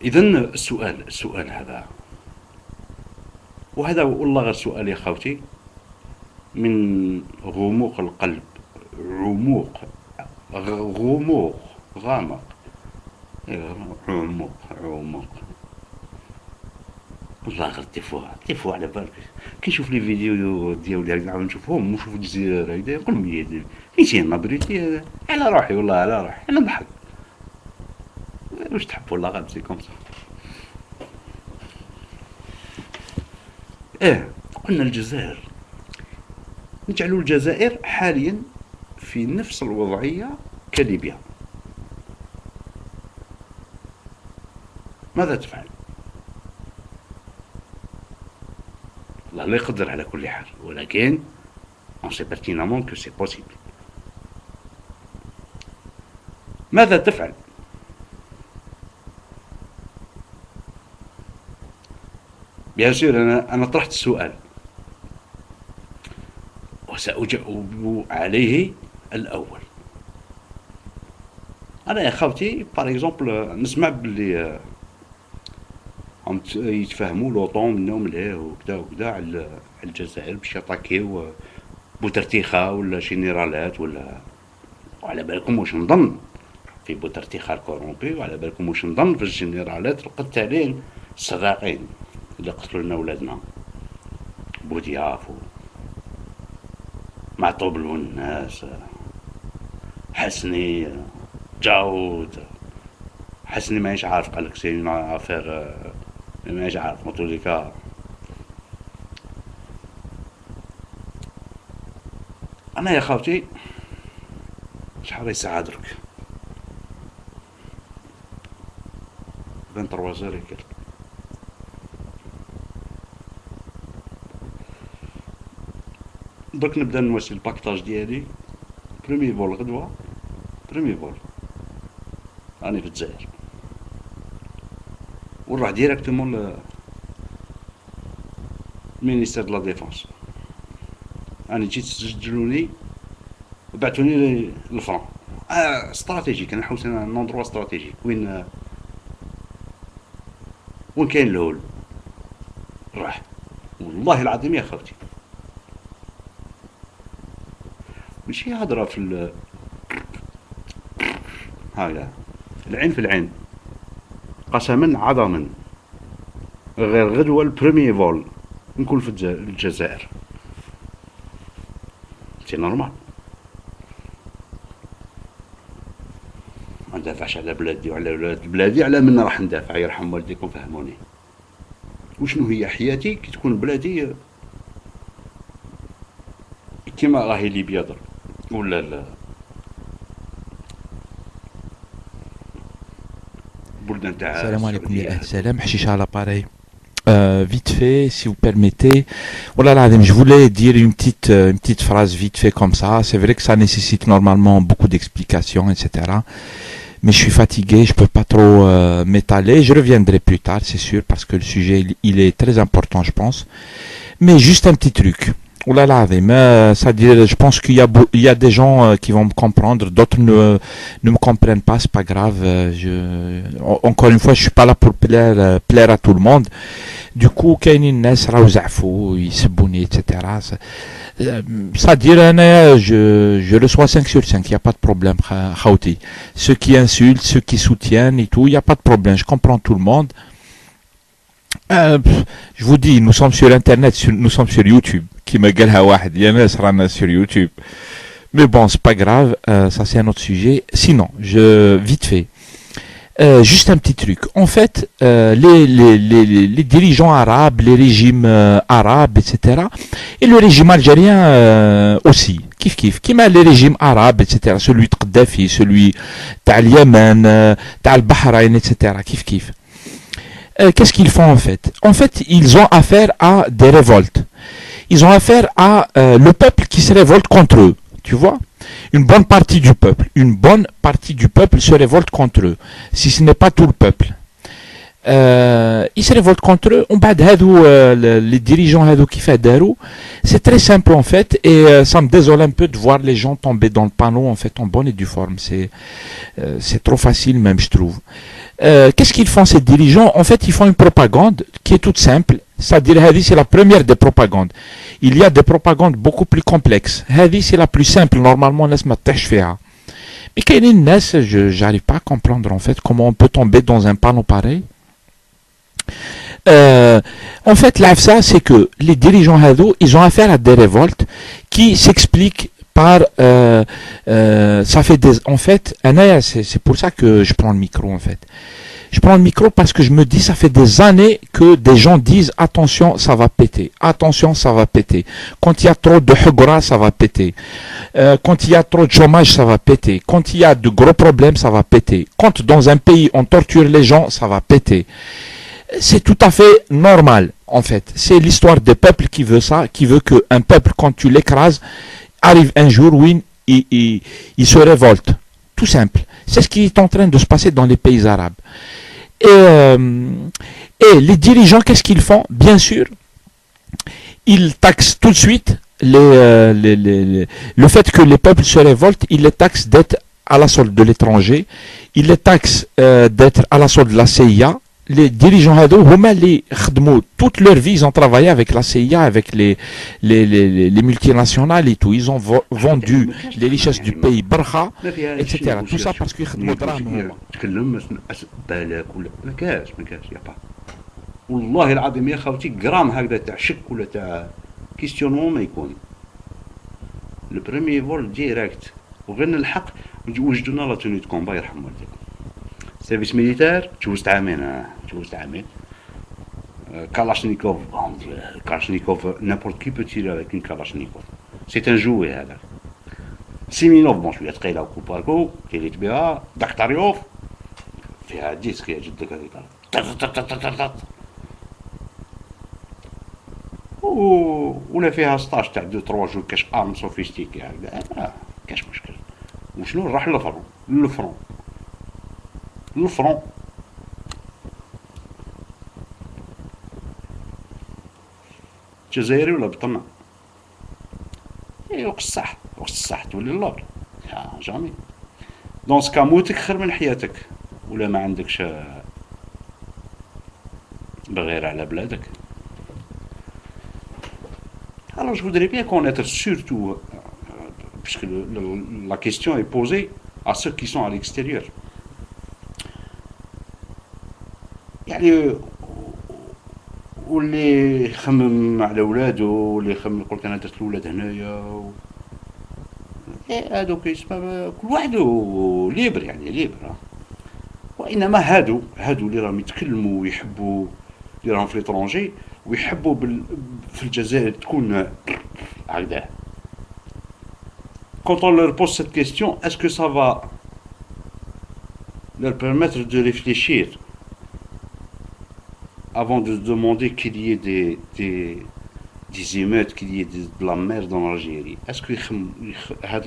إذا السؤال هذا، وهذا والله غير سؤال يا خاوتي من غموق القلب، عموق، غموق، غامق، عموق، عموق. والله غير تيفوا على بالك كي نشوف لي فيديو ديالي نعاود نشوفهم ونشوف الجزائر هكذا نقول فين شي نظرتي على روحي، والله على روحي انا نضحك. واش تحب والله غير سي كوم سا. قلنا الجزائر، نجعلوا الجزائر حاليا في نفس الوضعية كليبيا، ماذا تفعل؟ الله لا يقدر على كل حال، ولكن on sait pertinemment que c'est possible. ماذا تفعل؟ بيان سور أنا طرحت السؤال وسأجاوب عليه الأول. أنا يا خاوتي باغ اكزومبل نسمع باللي عم يتفاهموا لوطون منهم مليح وكذا وكذا على الجزائر باش يطاكيو بوترتيخا ولا جينيرالات وعلى بالكم واش نظن في بوترتيخا الكورومبي، وعلى بالكم واش نظن في الجينيرالات القتالين السراقين اللي قتلوا لنا ولادنا بودياف معطوب الناس، حسني، جاود. حسني ماهيش عارف، قالك سي اون افير ماهيش عارف مطوليكا. انا يا خاوتي شحال ساعة درك 23 هكا درك نبدا نواسي الباكتاج ديالي. برومي فول غدوة، برومي فول راني في الجزائر ونروح ديريكتومون للمينيستير دو لا ديفونس. راني جيت سجلوني وبعتوني للفرن. استراتيجيك، انا حوس انا نوندروا استراتيجيك وين كاين الهول راح. والله العظيم يا خوتي ماشي هضره في هاكا العين في العين، قسما عظما غير غدوة البروميي فول نكون في الجزائر. سي نورمال، ما ندافعش على بلادي وعلى ولاد بلادي، على من راح ندافع؟ يرحم والديكم فهموني. وشنو هي حياتي كي تكون بلادي كيما راهي ليبيا درك ولا البلدان تاع السلام عليكم يا السعودية أهل هذو. السلام حشيش على l'appareil. Vite fait, si vous permettez. Voilà, là, je voulais dire une petite phrase vite fait comme ça. C'est vrai que ça nécessite normalement beaucoup d'explications, etc. Mais je suis fatigué, je peux pas trop m'étaler. Je reviendrai plus tard, c'est sûr, parce que le sujet, il est très important, je pense. Mais juste un petit truc. Oh là là, mais ça dit, je pense il y a des gens qui vont me comprendre, d'autres ne me comprennent pas, c'est pas grave. Encore une fois, je suis pas là pour plaire à tout le monde. Du coup, كاينين الناس راهو زعفوا يسبوني, etc. Ça dire, je reçois 5 sur 5, il n'y a pas de problème, Khawti. Ceux qui insultent, ceux qui soutiennent et tout, il n'y a pas de problème, je comprends tout le monde. Je vous dis, nous sommes sur Internet, nous sommes sur YouTube. Qui me gueule à واحد, il y en a sur YouTube. Mais bon, c'est pas grave, ça c'est un autre sujet. Sinon, vite fait. Juste un petit truc. En fait, les dirigeants arabes, les régimes arabes, etc. Et le régime algérien aussi. Kif kif. Qui m'a les régimes arabes, etc. Celui de Kadhafi, celui de Yémen, de Bahreïn, etc. Kif kif. Qu'est-ce qu'ils font en fait? En fait, ils ont affaire à des révoltes. Ils ont affaire à le peuple qui se révolte contre eux. Tu vois? Une bonne partie du peuple se révolte contre eux. Si ce n'est pas tout le peuple. ils se révoltent contre eux. On bat les dirigeants qui fait d'Arou. C'est très simple en fait, et ça me désole un peu de voir les gens tomber dans le panneau en fait en bonne et due forme. C'est trop facile même, je trouve. Qu'est-ce qu'ils font ces dirigeants? En fait, ils font une propagande qui est toute simple. C'est-à-dire, Hadi, c'est la première des propagandes. Il y a des propagandes beaucoup plus complexes. Hadi, c'est la plus simple. Normalement, laisse ma tâche faire. Mais qu'il y a une NES, j'arrive pas à comprendre en fait comment on peut tomber dans un panneau pareil. En fait, l'AFSA, c'est que les dirigeants Hado, ils ont affaire à des révoltes qui s'expliquent par ça fait des en fait c'est pour ça que je prends le micro en fait. Je prends le micro parce que je me dis ça fait des années que des gens disent attention ça va péter, attention ça va péter. Quand il y a trop de hugra ça va péter. Quand il y a trop de chômage ça va péter. Quand il y a de gros problèmes ça va péter. Quand dans un pays on torture les gens ça va péter. C'est tout à fait normal en fait. C'est l'histoire des peuples qui veut ça, qui veut qu'un peuple quand tu l'écrases arrive un jour où il se révolte. Tout simple. C'est ce qui est en train de se passer dans les pays arabes. Et les dirigeants, qu'est-ce qu'ils font? Bien sûr, ils taxent tout de suite le fait que les peuples se révoltent, ils les taxent d'être à la solde de l'étranger, ils les taxent d'être à la solde de la CIA. Les dirigeants toute leur vie, ils ont travaillé avec la CIA, avec les multinationales et tout. Ils ont vendu les richesses du pays, Barha, etc. Tout ça parce qu'ils ont والله العظيم يا خوتي جرام هكذا تاع شك ولا تاع كيستيونمون ما يكون لو بريمي فول ديريكت وغير نلحق وجدونا لا توني دو كومبا يرحم والديك سيرفيس ميليتير تجوزت عامين كالاشنيكوف n'importe qui peut tirer avec une Kalachnikov. C'est un jouet هذا. سيمينوف بون شويه ثقيله وكوباركو كيليت بها دكتاريوف فيها ديسك يا جدك هذيك ولا فيها 16 تاع 2 3 جو كاش ارم سوفيستيكي هكذا كاش مشكل. وشنو راح للفرون جزائري ولا بطمع وقت الصح تولي اللور جامي دون سكا موتك خير من حياتك ولا ما عندكش بغير على بلادك. Alors je voudrais bien connaître surtout puisque la question est posée à ceux qui sont à l'extérieur. يعني واللي يخمم على ولادو واللي يخمم يقول انا درت الولاد هنايا هادو كيسمى كل واحد ليبر يعني ليبر. وانما هادو اللي راهم يتكلموا ويحبوا اللي راهم في ليترونجي ويحبوا في الجزائر تكون هكذا. Quand on leur pose cette question, est-ce que ça va leur permettre de réfléchir avant de demander qu'il y ait des émeutes, qu'il y ait de la merde en Algérie? Est-ce que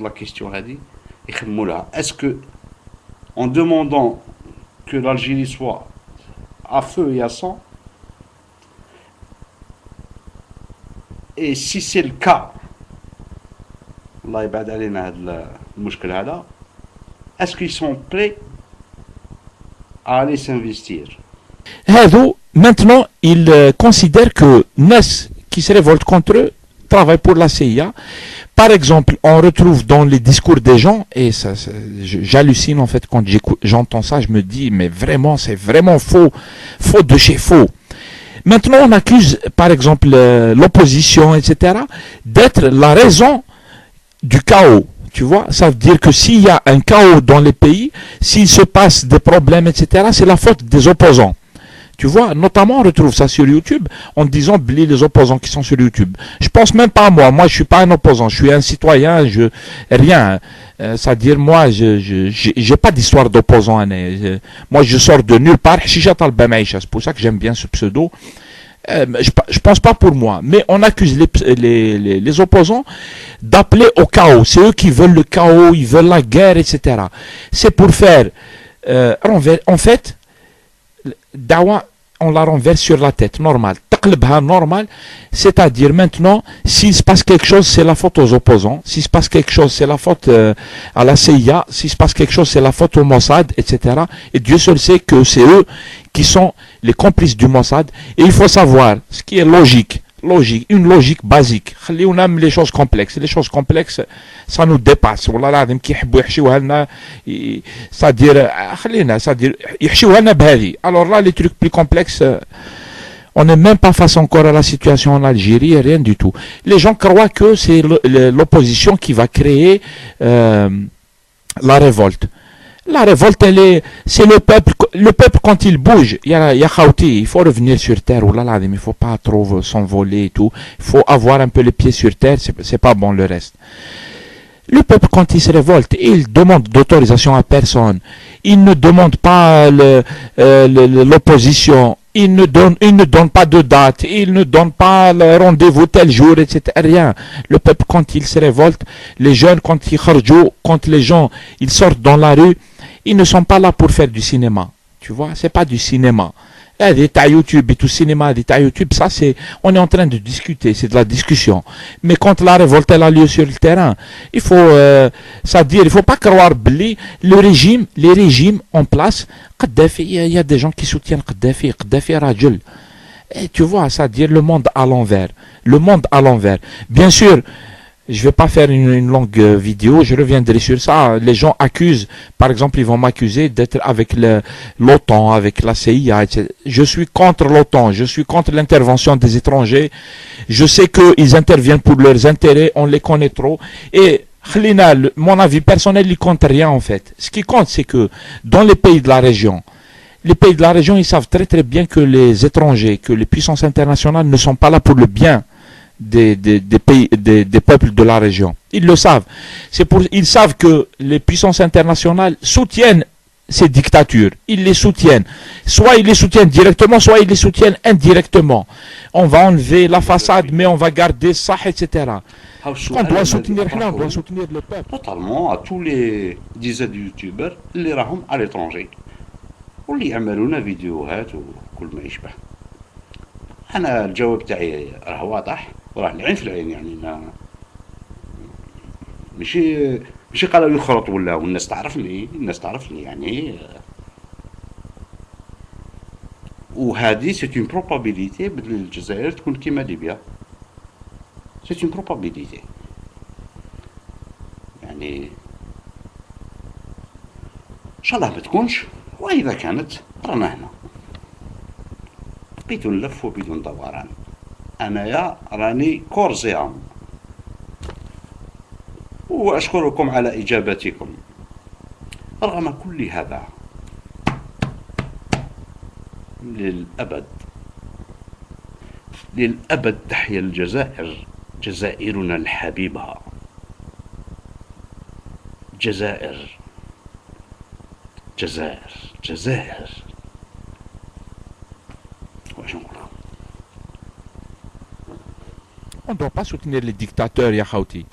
la question est-ce que en demandant que l'Algérie soit à feu et à sang, et si c'est le cas, est-ce qu'ils sont prêts à aller s'investir? Maintenant, ils considèrent que Nes, qui se révolte contre eux, travaille pour la CIA. Par exemple, on retrouve dans les discours des gens, et ça, j'hallucine en fait quand j'entends ça, je me dis, mais vraiment, c'est vraiment faux, faux de chez faux. Maintenant, on accuse, par exemple, l'opposition, etc., d'être la raison du chaos. Tu vois, ça veut dire que s'il y a un chaos dans les pays, s'il se passe des problèmes, etc., c'est la faute des opposants. Tu vois, notamment on retrouve ça sur YouTube en disant les opposants qui sont sur YouTube. Je pense même pas à moi. Moi, je suis pas un opposant. Je suis un citoyen. Rien. C'est-à-dire moi, j'ai pas d'histoire d'opposant. Moi, je sors de nulle part. C'est pour ça que j'aime bien ce pseudo. Je pense pas pour moi. Mais on accuse les opposants d'appeler au chaos. C'est eux qui veulent le chaos. Ils veulent la guerre, etc. C'est pour faire. En fait. Dawa, on la renverse sur la tête, normal. Taqlebha, normal, c'est-à-dire maintenant, s'il se passe quelque chose, c'est la faute aux opposants. S'il se passe quelque chose, c'est la faute à la CIA. S'il se passe quelque chose, c'est la faute au Mossad, etc. Et Dieu seul sait que c'est eux qui sont les complices du Mossad. Et il faut savoir, ce qui est logique, une logique basique. On aime les choses complexes. Les choses complexes, ça nous dépasse. C'est-à-dire, alors là, les trucs plus complexes, on n'est même pas face encore à la situation en Algérie, rien du tout. Les gens croient que c'est l'opposition qui va créer la révolte. La révolte, c'est le peuple. Le peuple, quand il bouge, il y a Khouti, il faut revenir sur terre. Il ne faut pas trop s'envoler et tout. Il faut avoir un peu les pieds sur terre, c'est pas bon le reste. Le peuple, quand il se révolte, il demande d'autorisation à personne. Il ne demande pas l'opposition. Il ne donne pas de date. Il ne donne pas le rendez-vous tel jour, etc. Rien. Le peuple, quand il se révolte, les jeunes, quand les gens, ils sortent dans la rue, ils ne sont pas là pour faire du cinéma. Tu vois, c'est pas du cinéma. Des tas YouTube et tout cinéma, des tas YouTube, ça on est en train de discuter, c'est de la discussion. Mais quand la révolte elle a lieu sur le terrain, il faut, il faut pas croire les régimes en place, Kadhafi, il y a des gens qui soutiennent Kadhafi Rajul. Et tu vois, c'est-à-dire le monde à l'envers. Bien sûr, je vais pas faire une longue vidéo, je reviendrai sur ça. Les gens accusent, par exemple, ils vont m'accuser d'être avec l'OTAN, avec la CIA, etc. Je suis contre l'OTAN, je suis contre l'intervention des étrangers. Je sais qu'ils interviennent pour leurs intérêts, on les connaît trop. Et mon avis personnel, il compte rien en fait. Ce qui compte, c'est que dans les pays de la région, ils savent très très bien que les étrangers, que les puissances internationales ne sont pas là pour le bien des pays, des peuples de la région. Ils le savent. Ils savent que les puissances internationales soutiennent ces dictatures. Ils les soutiennent. Soit ils les soutiennent directement, soit ils les soutiennent indirectement. On va enlever la façade, mais on va garder ça, etc. On doit soutenir le peuple. Totalement à tous les dizaines de youtubeurs اللي راهم à l'étranger واللي يعملون فيديوهات وكل ما يشبه. أنا الجواب تاعي راه واضح وراه العين في العين يعني ماشي قالوا يخرط ولا والناس تعرفني يعني وهذه سيت اون بروبابيليتي بان الجزائر تكون كيما ليبيا سيت اون بروبابيليتي يعني ان شاء الله ما تكونش واذا كانت رانا هنا بدون لف وبدون دوران انايا راني كورزيام واشكركم على اجابتكم رغم كل هذا للأبد تحيا الجزائر جزائرنا الحبيبة جزائر واش نقول On ne doit pas soutenir les dictateurs, Yakhouti.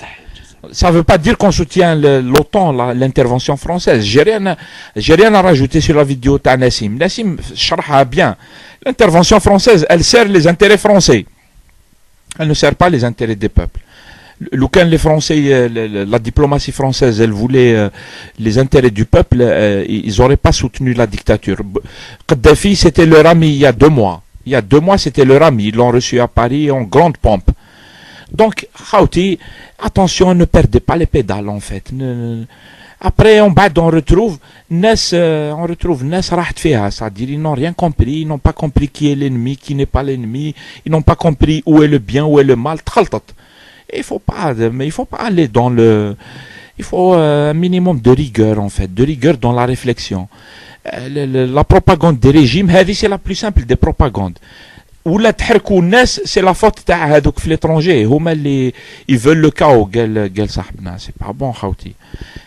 Ça ne veut pas dire qu'on soutient l'OTAN, l'intervention française. J'ai rien à rajouter sur la vidéo de Nassim. Nassim charha bien. L'intervention française, elle sert les intérêts français. Elle ne sert pas les intérêts des peuples. Les Français, la diplomatie française, elle voulait les intérêts du peuple, ils n'auraient pas soutenu la dictature. Kadhafi, c'était leur ami il y a 2 mois. Il y a 2 mois, c'était leur ami. Ils l'ont reçu à Paris en grande pompe. Donc, Khouti, attention, ne perdez pas les pédales en fait. Après, on retrouve Nes raht fiha, c'est-à-dire ils n'ont rien compris, ils n'ont pas compris qui est l'ennemi, qui n'est pas l'ennemi, ils n'ont pas compris où est le bien, où est le mal. Il faut pas aller dans il faut un minimum de rigueur en fait, de rigueur dans la réflexion. La propagande des régimes, c'est la plus simple des propagandes. ولا تحركوا الناس سي لا فوت تاع هذوك في ليترونجي هما اللي يفول لو كاو قال صاحبنا سي با بون خاوتي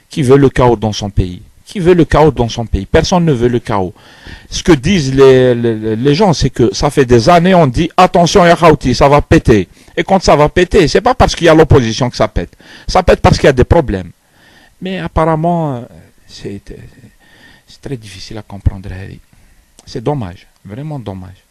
qui veut le chaos dans son pays personne ne veut le chaos. Ce que disent les gens, c'est que ça fait des années on dit attention ya khouti, ça va péter, et quand ça va péter c'est pas parce qu'il y a l'opposition que ça pète parce qu'il y a des problèmes, mais apparemment c'est très difficile à comprendre. C'est dommage, vraiment dommage.